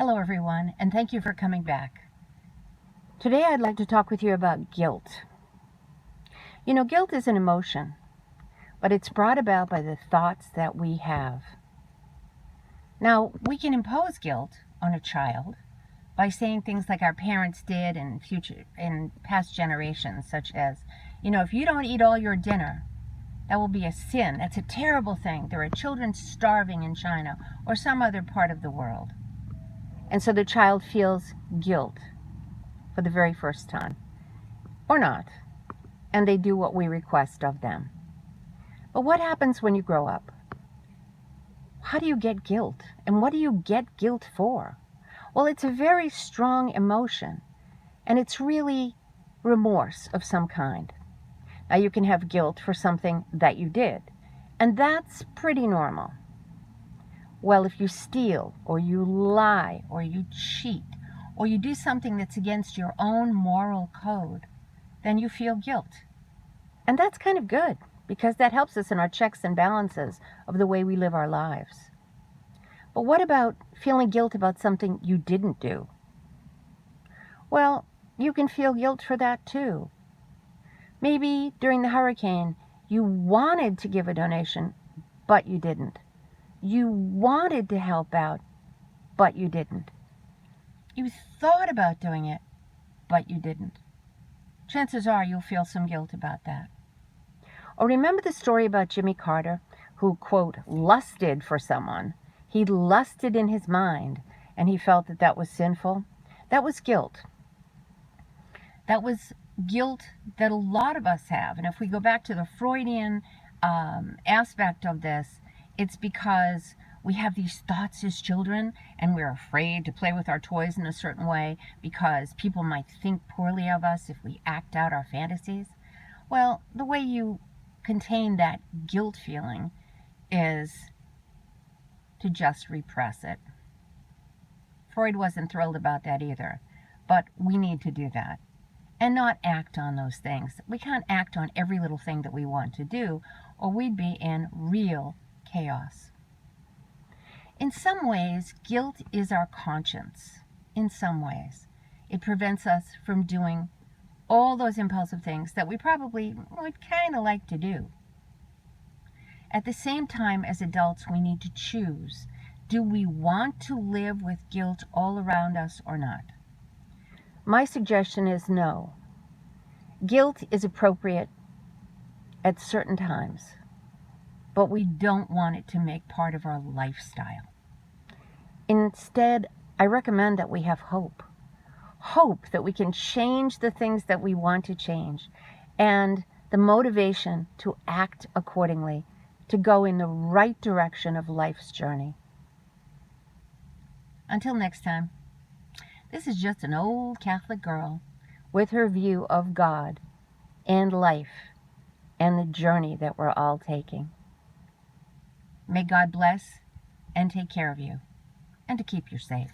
Hello everyone, and thank you for coming back. Today I'd like to talk with you about guilt. You know, guilt is an emotion, but it's brought about by the thoughts that we have. Now, we can impose guilt on a child by saying things like our parents did in past generations, such as, if you don't eat all your dinner, that will be a sin. That's a terrible thing. There are children starving in China or some other part of the world. And so the child feels guilt for the very first time, or not, and they do what we request of them. But what happens when you grow up? How do you get guilt? And what do you get guilt for? Well, it's a very strong emotion, and it's really remorse of some kind. Now, you can have guilt for something that you did, and that's pretty normal. Well, if you steal, or you lie, or you cheat, or you do something that's against your own moral code, then you feel guilt. And that's kind of good, because that helps us in our checks and balances of the way we live our lives. But what about feeling guilt about something you didn't do? Well, you can feel guilt for that too. Maybe during the hurricane, you wanted to give a donation, but you didn't. You wanted to help out, but you didn't. You thought about doing it, but you didn't. Chances are you'll feel some guilt about that. Or remember the story about Jimmy Carter, who, quote, lusted for someone. He lusted in his mind, and he felt that that was sinful. That was guilt. That was guilt that a lot of us have. And if we go back to the Freudian aspect of this, it's because we have these thoughts as children, and we're afraid to play with our toys in a certain way because people might think poorly of us if we act out our fantasies. Well, the way you contain that guilt feeling is to just repress it. Freud wasn't thrilled about that either, but we need to do that and not act on those things. We can't act on every little thing that we want to do, or we'd be in real chaos. In some ways, guilt is our conscience. In some ways, it prevents us from doing all those impulsive things that we probably would kind of like to do. At the same time, as adults, we need to choose. Do we want to live with guilt all around us or not? My suggestion is no. Guilt is appropriate at certain times, but we don't want it to make part of our lifestyle. Instead, I recommend that we have hope. Hope that we can change the things that we want to change, and the motivation to act accordingly, to go in the right direction of life's journey. Until next time, this is just an old Catholic girl with her view of God and life and the journey that we're all taking. May God bless and take care of you, and to keep you safe.